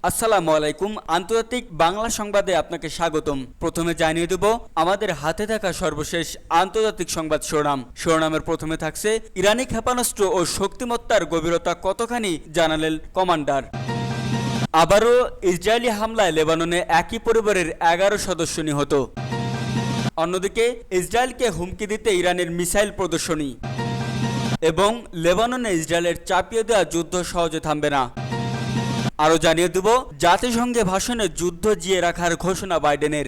আসসালামু আলাইকুম। আন্তর্জাতিক বাংলা সংবাদে আপনাকে স্বাগতম। প্রথমে জানিয়ে দেব আমাদের হাতে থাকা সর্বশেষ আন্তর্জাতিক সংবাদ শিরোনামের প্রথমে থাকছে ইরানি ক্ষেপণাস্ত্র ও শক্তিমত্তার গভীরতা কতখানি জানালেন কমান্ডার। আবারও ইসরায়েলি হামলায় লেবাননে একই পরিবারের 11 সদস্য নিহত। অন্যদিকে ইসরায়েলকে হুমকি দিতে ইরানের মিসাইল প্রদর্শনী এবং লেবাননে ইসরায়েলের চাপিয়ে দেওয়া যুদ্ধ সহজে থামবে না। আরও জানিয়ে দেব জাতিসংঘে ভাষণে যুদ্ধ জিয়ে রাখার ঘোষণা বাইডেনের।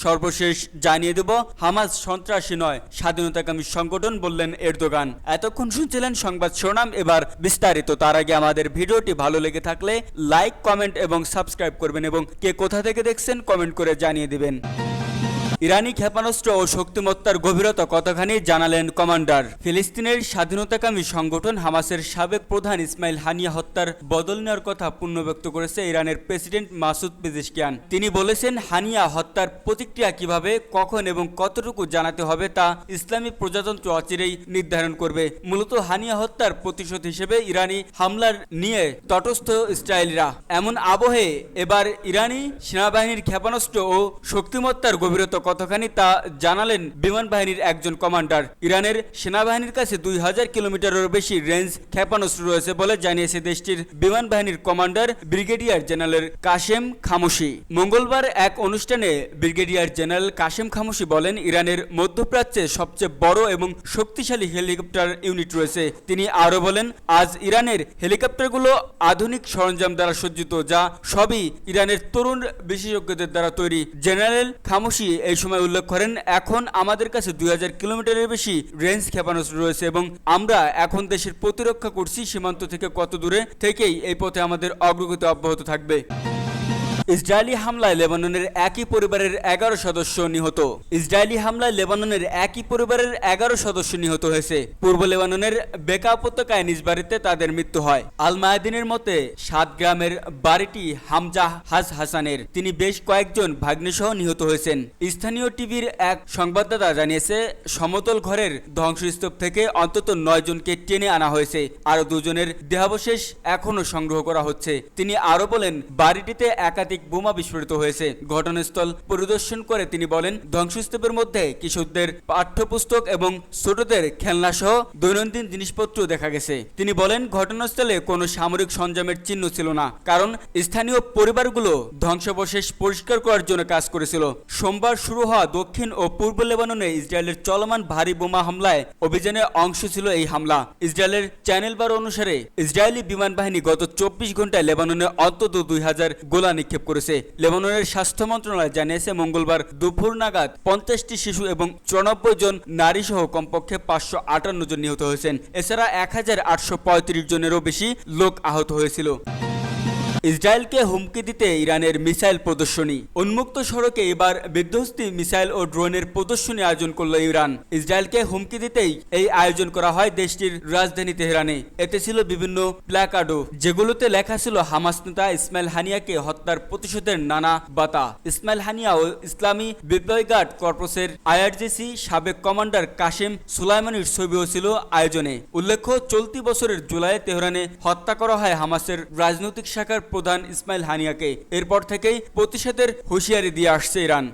সর্বশেষ জানিয়ে দেব হামাস সন্ত্রাসী নয়, স্বাধীনতাকামী সংগঠন বললেন এরদোগান। এতক্ষণ শুনছিলেন সংবাদ শিরোনাম, এবার বিস্তারিত। তার আগে আমাদের ভিডিওটি ভালো লেগে থাকলে লাইক, কমেন্ট এবং সাবস্ক্রাইব করবেন এবং কে কোথা থেকে দেখছেন কমেন্ট করে জানিয়ে দিবেন। ইরানি ক্ষেপণাস্ত্র ও শক্তিমত্তার গভীরতা কতখানি জানালেন কমান্ডার। ফিলিস্তিনের স্বাধীনতাকামী সংগঠন হামাসের সাবেক প্রধান ইসমাইল হানিয়া হত্যার বদল নেওয়ার কথা পুনর্ব্যক্ত করেছে ইরানের প্রেসিডেন্ট মাসুদ পেজেশকিয়ান। তিনি বলেছেন, হানিয়া হত্যার প্রতিক্রিয়া কিভাবে, কখন এবং কতটুকু জানাতে হবে তা ইসলামী প্রজাতন্ত্র অচিরেই নির্ধারণ করবে। মূলত হানিয়া হত্যার প্রতিশোধ হিসেবে ইরানি হামলার নিয়ে তটস্থ ইসরায়েলিরা। এমন আবহে এবার ইরানি সেনাবাহিনীর ক্ষেপণাস্ত্র ও শক্তিমত্তার গভীরতা কতখানি তা জানালেন বিমান বাহিনীর একজন কমান্ডার। ইরানের সেনাবাহিনীর কাছে 2000 কিলোমিটারেরও বেশি রেঞ্জ ক্ষেপণাস্ত্র রয়েছে বলে জানিয়েছে দেশটির বিমান বাহিনীর commander brigadier general Qasem Khamoshi. মঙ্গলবার এক অনুষ্ঠানে ব্রিগেডিয়ার জেনারেল কাশেম খামোশি বলেন, ইরানের মধ্যপ্রাচ্যে সবচেয়ে বড় এবং শক্তিশালী হেলিকপ্টার ইউনিট রয়েছে। তিনি আরও বলেন, আজ ইরানের হেলিকপ্টারগুলো আধুনিক সরঞ্জাম দ্বারা সজ্জিত, যা সবই ইরানের তরুণ বিশেষজ্ঞদের দ্বারা তৈরি। জেনারেল খামোশি এই সময় উল্লেখ করেন, এখন আমাদের কাছে 2000 কিলোমিটারের বেশি রেঞ্জ ক্ষেপণাস্ত্র রয়েছে এবং আমরা এখন দেশের প্রতিরক্ষা করছি। সীমান্ত থেকে কত দূরে থেকেই এই পথে আমাদের অগ্রগতি অব্যাহত থাকবে। ইসরায়েলি হামলায় লেবাননের একই পরিবারের 11 সদস্য নিহত। ইসরায়েলি হামলায় লেবাননের একই পরিবারের 11 সদস্য নিহত হয়েছে। পূর্ব লেবাননের বেকা উপত্যকায় নিজ বাড়িতে তাদের মৃত্যু হয়। আল মায়াদিনের মতে 7 গ্রামের বাড়িটি হামজা হাসানের। তিনি বেশ কয়েকজন ভাগ্নেসহ নিহত হয়েছেন। স্থানীয় টিভির এক সংবাদদাতা জানিয়েছে, সমতল ঘরের ধ্বংসস্তূপ থেকে অন্তত 9 জনকে টেনে আনা হয়েছে। আরও 2 জনের দেহাবশেষ এখনও সংগ্রহ করা হচ্ছে। তিনি আরও বলেন, বাড়িটিতে একাধিক বোমা বিস্ফোরিত হয়েছে। ঘটনাস্থল পরিদর্শন করে তিনি বলেন, ধ্বংসস্তূপের মধ্যে কিশোরদের পাঠ্যপুস্তক এবং ছোটদের খেলনা সহ দৈনন্দিন জিনিসপত্র দেখা গেছে। তিনি বলেন, ঘটনাস্থলে কোনো সামরিক সরঞ্জামের চিহ্ন ছিল না, কারণ স্থানীয় পরিবারগুলো ধ্বংসাবশেষ পরিষ্কার করার জন্য কাজ করেছিল। সোমবার শুরু হওয়া দক্ষিণ ও পূর্ব লেবাননে ইসরায়েলের চলমান ভারী বোমা হামলায় অভিযানের অংশ ছিল এই হামলা। ইসরায়েলের চ্যানেল 12 অনুসারে ইসরায়েলি বিমান বাহিনী গত 24 ঘন্টায় লেবাননে অন্তত 2000 গোলা নিক্ষেপ করেছে। লেবাননের স্বাস্থ্য মন্ত্রণালয় জানিয়েছে, মঙ্গলবার দুপুর নাগাদ 50টি শিশু এবং 94 জন নারী সহ কমপক্ষে 558 জন নিহত হয়েছেন। এছাড়া 1835 জনেরও বেশি লোক আহত হয়েছিল। ইসরায়েলকে হুমকি দিতে ইরানের মিসাইল প্রদর্শনী। উন্মুক্ত সড়কে এবার বিধ্বস্তি মিসাইল ও ড্রোনের প্রদর্শনী আয়োজন করল ইরান। ইসরায়েলকে হুমকি দিতেই এই আয়োজন করা হয় দেশটির রাজধানী তেহরানে। এতে ছিল বিভিন্ন প্ল্যাকার্ডও, যেগুলোতে লেখা ছিল হামাস নেতা ইসমাইল হানিয়াকে হত্যার প্রতিশোধের নানা বাতা। ইসমাইল হানিয়া ও ইসলামী বিপ্লবী গার্ড কর্পসের আইআরজিসি সাবেক কমান্ডার কাশেম সুলাইমানির ছবিও ছিল আয়োজনে। উল্লেখ্য, চলতি বছরের জুলাইয়ে তেহরানে হত্যা করা হয় হামাসের রাজনৈতিক শাখার প্রধান ইসমাইল হানিয়াকে। এরপর থেকেই প্রতিশোধের হুঁশিয়ারি দিয়ে আসছে ইরান।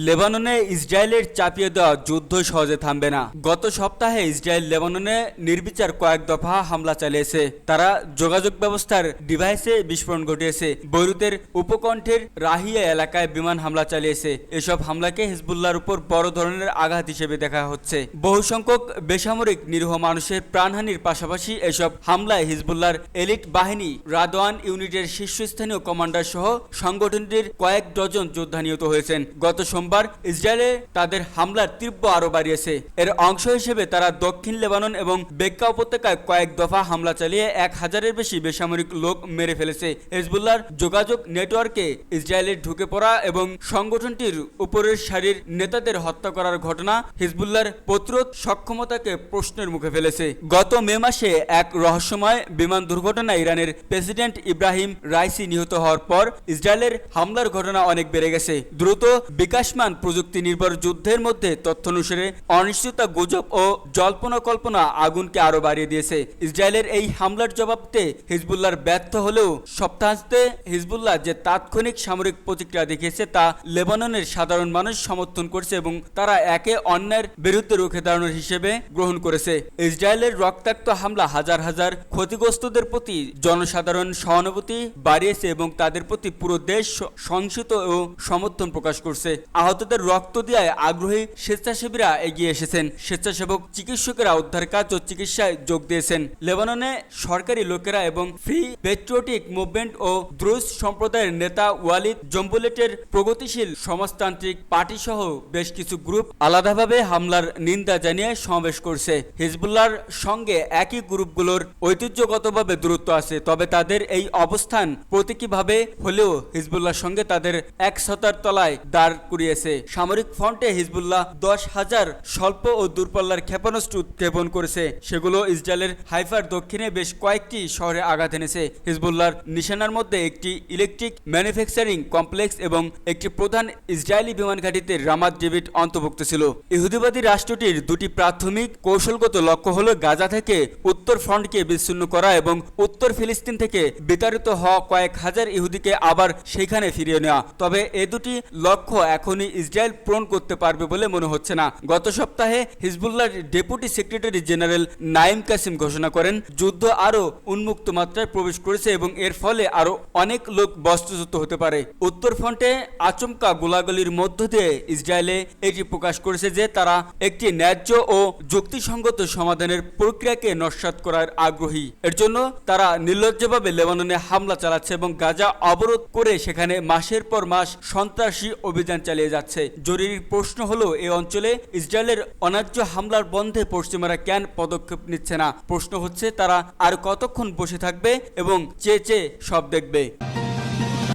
লেবাননে ইসরায়েলের চাপিয়ে দেওয়া যুদ্ধ সহজে থামবে না। গত সপ্তাহে ইসরায়েল লেবাননে নির্বিচার কয়েক দফা হামলা চালিয়েছে। তারা যোগাযোগ ব্যবস্থার ডিভাইসে বিস্ফোরণ ঘটিয়েছে। বৈরুতের উপকণ্ঠের রাহিয়া এলাকায় বিমান হামলা চালিয়েছে। এসব হামলাকে হিজবুল্লাহর উপর বড় ধরনের আঘাত হিসেবে দেখা হচ্ছে। বহু সংখ্যক বেসামরিক নিরীহ মানুষের প্রাণহানির পাশাপাশি এসব হামলায় হিজবুল্লাহর এলিট বাহিনী রাদওয়ান ইউনিটের শীর্ষস্থানীয় কমান্ডার সহ সংগঠনটির কয়েক ডজন যোদ্ধা নিহত হয়েছেন। গত সোমবার ইসরায়েলে তাদের হামলার তীব্র আরও বাড়িয়েছে। এর অংশ হিসেবে তারা দক্ষিণ লেবানন এবং বেক্কা উপত্যকায় কয়েক দফা হামলা চালিয়ে 1000-এর বেশি বেসামরিক লোক মেরে ফেলেছে। হিজবুল্লাহর যোগাযোগ নেটওয়ার্কে ইসরায়েলের ঢুকে পড়া এবং সংগঠনটির উপরের সারির নেতাদের হত্যা করার ঘটনা হিজবুল্লাহর প্রতিরোধ সক্ষমতাকে প্রশ্নের মুখে ফেলেছে। গত মে মাসে এক রহস্যময় বিমান দুর্ঘটনায় ইরানের প্রেসিডেন্ট ইব্রাহিম রাইসি নিহত হওয়ার পর ইসরায়েলের হামলার ঘটনা অনেক বেড়ে গেছে। দ্রুত বিকাশ বিকাশমান প্রযুক্তি নির্ভর যুদ্ধের মধ্যে তথ্য অনুসারে অনিশ্চয়তা, গুজব ও জল্পনা কল্পনা আগুনকে আরো বাড়িয়ে দিয়েছে। ইসরায়েলের এই হামলার জবাবতে হিজবুল্লাহর ব্যর্থ হলেও সপ্তাহান্তে হিজবুল্লাহ যে তাৎক্ষণিক সামরিক প্রতিক্রিয়া দেখিয়েছে তা লেবাননের সাধারণ মানুষ সমর্থন করছে এবং তারা একে অন্যের বিরুদ্ধে রুখে দাঁড়ানোর হিসেবে গ্রহণ করেছে। ইসরায়েলের রক্তাক্ত হামলা হাজার হাজার ক্ষতিগ্রস্তদের প্রতি জনসাধারণ সহানুভূতি বাড়িয়েছে এবং তাদের প্রতি পুরো দেশ সংহত ও সমর্থন প্রকাশ করছে। আহতদের রক্ত দেওয়ায় আগ্রহী স্বেচ্ছাসেবীরা এগিয়ে এসেছেন। স্বেচ্ছাসেবক চিকিৎসকেরা উদ্ধার কাজ ও চিকিৎসায় যোগ দিয়েছেন। লেবাননে সরকারি লোকেরা এবং ফ্রি পেট্রিয়টিক মুভমেন্ট ও দ্রুজ সম্প্রদায়ের নেতা ওয়ালিদ জম্বুলেটের প্রগতিশীল সমাজতান্ত্রিক পার্টি সহ বেশ কিছু গ্রুপ আলাদাভাবে হামলার নিন্দা জানিয়ে সমাবেশ করছে। হিজবুল্লাহর সঙ্গে একই গ্রুপগুলোর ঐতিহ্যগতভাবে দূরত্ব আছে, তবে তাদের এই অবস্থান প্রতীকীভাবে হলেও হিজবুল্লাহর সঙ্গে তাদের একসাথের তলায় দাঁড় করিয়েছে। সামরিক ফ্রন্টে হিজবুল্লাহ 10,000 স্বল্প ও দূরপাল্লার ক্ষেপণাস্ত্র উৎক্ষেপণ করেছে। সেগুলো ইসরায়েলের হাইফার দক্ষিণে বেশ কয়েকটি শহরে আঘাত এনেছে। হিজবুল্লাহর নিশানার মধ্যে একটি ইলেকট্রিক ম্যানুফ্যাকচারিং কমপ্লেক্স এবং একটি প্রধান ইসরায়েলি বিমান ঘাঁটিতে রামাত ডেভিড অন্তর্ভুক্ত ছিল। ইহুদিবাদী রাষ্ট্রটির দুটি প্রাথমিক কৌশলগত লক্ষ্য হল গাজা থেকে উত্তর ফ্রন্টকে বিচ্ছিন্ন করা এবং উত্তর ফিলিস্তিন থেকে বিতাড়িত হওয়া কয়েক হাজার ইহুদিকে আবার সেখানে ফিরিয়ে নেওয়া। তবে এ দুটি লক্ষ্য এখনই ইসরায়েল পূরণ করতে পারবে বলে মনে হচ্ছে না। গত সপ্তাহে হিজবুল্লাহর deputy secretary general Naim Qassem ঘোষণা করেন, যুদ্ধ আরও উন্মুক্ত মাত্রায় প্রবেশ করেছে এবং এর ফলে আরও অনেক লোক বস্ত্রচ্যুত হতে পারে। উত্তর ফ্রন্টে আচমকা গোলাগুলির মধ্য দিয়ে ইসরায়েলে এটি প্রকাশ করেছে যে তারা একটি ন্যায্য ও যুক্তিসঙ্গত সমাধানের প্রক্রিয়াকে নস্যাৎ করার আগ্রহী। এর জন্য তারা নির্লজ্জভাবে লেবাননে হামলা চালাচ্ছে এবং গাজা অবরোধ করে সেখানে মাসের পর মাস সন্ত্রাসী অভিযান চালিয়ে যাচ্ছে। জরুরি প্রশ্ন হলো, এই অঞ্চলে ইসরায়েলের অন্যায্য হামলার বন্ধে পশ্চিমারা কেন পদক্ষেপ নিচ্ছে না? প্রশ্ন হচ্ছে, তারা আর কতক্ষণ বসে থাকবে এবং চেয়ে সব দেখবে?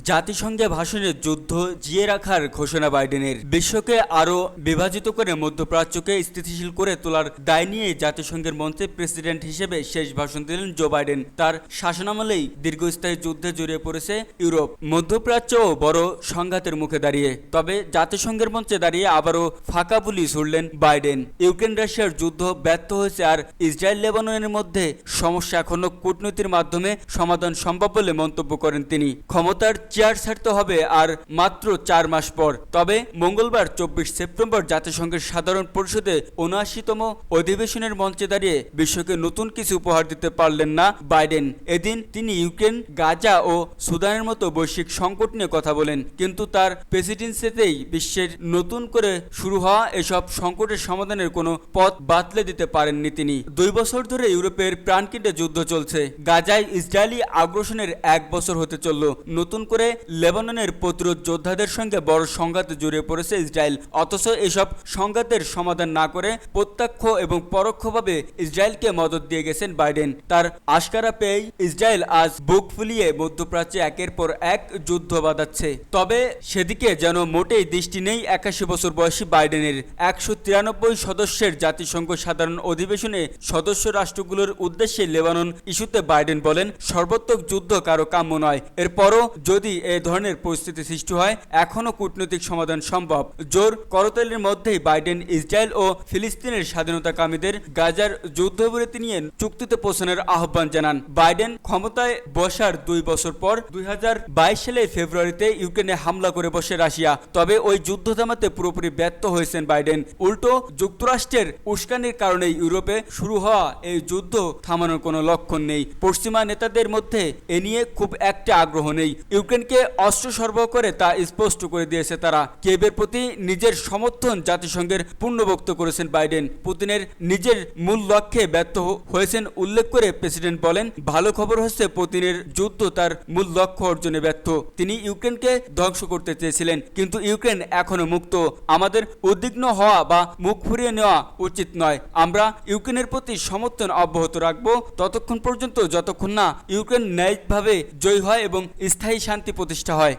জাতিসংঘে ভাষণে যুদ্ধ জিয়ে রাখার ঘোষণা বাইডেনের। বিশ্বকে আরও বিভাজিত করে মধ্যপ্রাচ্যকে স্থিতিশীল করে তোলার দায় নিয়ে জাতিসংঘের মঞ্চে প্রেসিডেন্ট হিসেবে শেষ ভাষণ দিলেন জো বাইডেন। তার শাসনামলেই দীর্ঘস্থায়ী যুদ্ধে জড়িয়ে পড়েছে ইউরোপ। মধ্যপ্রাচ্যও বড় সংঘাতের মুখে দাঁড়িয়ে। তবে জাতিসংঘের মঞ্চে দাঁড়িয়ে আবারও ফাঁকা বুলি ছুড়লেন বাইডেন। ইউক্রেন রাশিয়ার যুদ্ধ ব্যর্থ হয়েছে আর ইসরায়েল লেবাননের মধ্যে সমস্যা এখনো কূটনীতির মাধ্যমে সমাধান সম্ভব বলে মন্তব্য করেন তিনি। ক্ষমতার চেয়ার ছাড়তে হবে আর মাত্র 4 মাস পর। তবে মঙ্গলবার 24 সেপ্টেম্বর জাতিসংঘের সাধারণ পরিষদে 79তম অধিবেশনের মঞ্চে দাঁড়িয়ে বিশ্বকে নতুন কিছু উপহার দিতে পারলেন না বাইডেন। এদিন তিনি ইউক্রেন, গাজা ও সুদানের মতো বৈশ্বিক সংকট নিয়ে কথা বলেন, কিন্তু তার প্রেসিডেন্সিতেই বিশ্বের নতুন করে শুরু হওয়া এসব সংকটের সমাধানের কোনো পথ বাতলে দিতে পারেননি তিনি। 2 বছর ধরে ইউরোপের প্রাণকেন্দ্রে যুদ্ধ চলছে। গাজায় ইসরায়েলি আগ্রাসনের 1 বছর হতে চলল। নতুন করে লেবাননের প্রতিরোধ যোদ্ধাদের সঙ্গে বড় সংঘাতে জড়িয়ে পড়েছে ইসরায়েল। অথচ এসব সংঘাতের সমাধান না করে প্রত্যক্ষ এবং পরোক্ষভাবে ইসরায়েলকে মদত দিয়ে গেছেন বাইডেন। তার আশকারা পেয়েই ইসরায়েল আজ বুক ফুলিয়ে মধ্যপ্রাচ্যে একের পর এক যুদ্ধ বাঁধাচ্ছে। তবে সেদিকে যেন মোটেই দৃষ্টি নেই 81 বছর বয়সী বাইডেনের। 193 সদস্যের জাতিসংঘ সাধারণ অধিবেশনে সদস্য রাষ্ট্রগুলোর উদ্দেশ্যে লেবানন ইস্যুতে বাইডেন বলেন, সর্বাত্মক যুদ্ধ কারো কাম্য নয়। এরপরও যদি এই ধরনের পরিস্থিতি সৃষ্টি হয়, এখনও কূটনৈতিক সমাধান সম্ভব। জোর করতালির মধ্যেই বাইডেন ইসরায়েল ও ফিলিস্তিনের স্বাধীনতাকামীদের গাজার যুদ্ধবিরতি নিয়ে চুক্তিতে পৌঁছানোর আহ্বান জানান। বাইডেন ক্ষমতায় বসার 2 বছর পর 2022 সালের ফেব্রুয়ারিতে ইউক্রেনে হামলা করে বসে রাশিয়া। তবে ওই যুদ্ধ থামাতে পুরোপুরি ব্যর্থ হয়েছেন বাইডেন। উল্টো যুক্তরাষ্ট্রের উস্কানির কারণে ইউরোপে শুরু হওয়া এই যুদ্ধ থামানোর কোনো লক্ষণ নেই। পশ্চিমা নেতাদের মধ্যে এ নিয়ে খুব একটা আগ্রহ নেই। ইউক্রেনকে অস্ত্র সরবরাহ করে তা স্পষ্ট করে দিয়েছে তারা। কিয়েভের প্রতি নিজের সমর্থন জাতিসংঘের পুনর্ব্যক্ত করেছেন বাইডেন। পুতিনের নিজের মূল লক্ষ্যে ব্যর্থ হয়েছেন উল্লেখ করে প্রেসিডেন্ট বলেন, ভালো খবর হচ্ছে পুতিনের যুদ্ধ তার মূল লক্ষ্য অর্জনে ব্যর্থ। তিনি ইউক্রেনকে ধ্বংস করতে চেয়েছিলেন, কিন্তু ইউক্রেন এখনো মুক্ত। আমাদের উদ্বিগ্ন হওয়া বা মুখ ফুরিয়ে নেওয়া উচিত নয়। আমরা ইউক্রেনের প্রতি সমর্থন অব্যাহত রাখব ততক্ষণ পর্যন্ত যতক্ষণ না ইউক্রেন ন্যায়ভাবে জয়ী হয় এবং স্থায়ী শান্তি প্রতিষ্ঠা হয়।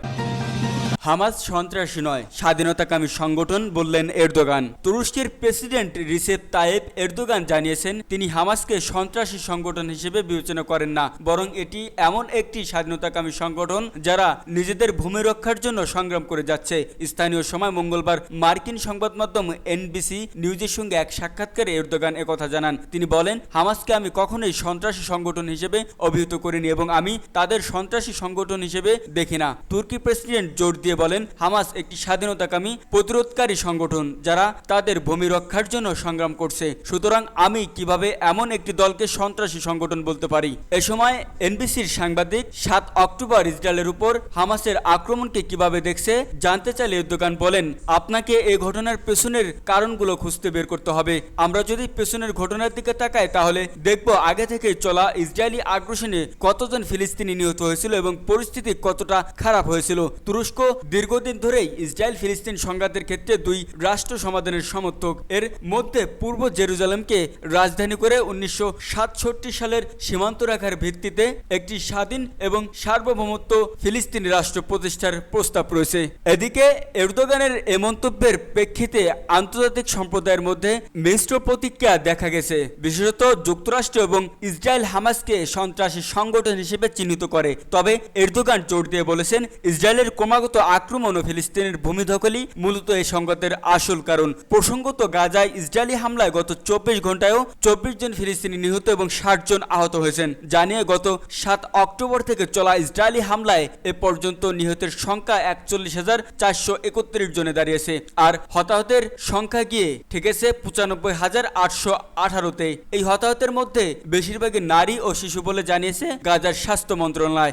হামাস সন্ত্রাসী নয়, স্বাধীনতাকামী সংগঠন বললেন এরদোগান। তুরস্কের প্রেসিডেন্ট রিসেপ তাইয়েপ এরদোগান জানিয়েছেন তিনি হামাসকে সন্ত্রাসী সংগঠন হিসেবে বিবেচনা করেন না, বরং এটি এমন একটি স্বাধীনতাকামী সংগঠন যারা নিজেদের ভূমি রক্ষার জন্য সংগ্রাম করে যাচ্ছে। স্থানীয় সময় মঙ্গলবার মার্কিন সংবাদ মাধ্যম এনবিসি নিউজের সঙ্গে এক সাক্ষাৎকারে এরদোগান একথা জানান। তিনি বলেন, হামাসকে আমি কখনোই সন্ত্রাসী সংগঠন হিসেবে অভিহিত করিনি এবং আমি তাদের সন্ত্রাসী সংগঠন হিসেবে দেখি না। তুর্কি প্রেসিডেন্ট জোর দিয়ে বলেন, হামাস একটি স্বাধীনতাকামী প্রতিরোধকারী সংগঠন যারা তাদের ভূমি রক্ষার জন্য সংগ্রাম করছে। সুতরাং আমি কিভাবে এমন একটি দলকে সন্ত্রাসী সংগঠন বলতে পারি? এ সময় এনবিসির সাংবাদিক 7 অক্টোবর ইসরায়েলের উপর হামাসের আক্রমণকে কিভাবে দেখছে জানতে চাইলে এরদোগান বলেন, আপনাকে এই ঘটনার পেছনের কারণগুলো খুঁজতে বের করতে হবে। আমরা যদি পেছনের ঘটনার দিকে তাকাই তাহলে দেখব আগে থেকে চলা ইসরায়েলি আগ্রাসনে কতজন ফিলিস্তিনি নিহত হয়েছিল এবং পরিস্থিতি কতটা খারাপ হয়েছিল। তুরস্ক দীর্ঘদিন ধরেই ইসরায়েল ফিলিস্তিন সংঘাতের ক্ষেত্রে দুই রাষ্ট্র সমাধানের সমর্থক। এর মধ্যে পূর্ব জেরুজালেমকে রাজধানী করে 1967 সালের সীমান্ত রেখার ভিত্তিতে একটি স্বাধীন এবং সার্বভৌমত্ব ফিলিস্তিনি রাষ্ট্র প্রতিষ্ঠার প্রস্তাব রয়েছে। এদিকে এরদোগানের এ মন্তব্যের প্রেক্ষিতে আন্তর্জাতিক সম্প্রদায়ের মধ্যে মিশ্র প্রতিক্রিয়া দেখা গেছে। বিশেষত যুক্তরাষ্ট্র এবং ইসরায়েল হামাসকে সন্ত্রাসী সংগঠন হিসেবে চিহ্নিত করে। তবে এরদোগান জোর দিয়ে বলেছেন, ইসরায়েলের ক্রমাগত আক্রমণ ও ফিলিস্তিনের ভূমি দখলই মূলত এই সংঘাতের আসল কারণ। প্রসঙ্গত, গাজায় ইসরায়েলি হামলায় গত 24 ঘন্টায়ও 24 জন ফিলিস্তিনি নিহত এবং 60 জন আহত হয়েছেন। জানিয়ে গত 7 অক্টোবর থেকে চলা ইসরায়েলি হামলায় এ পর্যন্ত নিহতের সংখ্যা 41,431 জনে দাঁড়িয়েছে। আর হতাহতের সংখ্যা গিয়ে ঠেকেছে 95,818-তে। এই হতাহতের মধ্যে বেশিরভাগই নারী ও শিশু বলে জানিয়েছে গাজার স্বাস্থ্য মন্ত্রণালয়।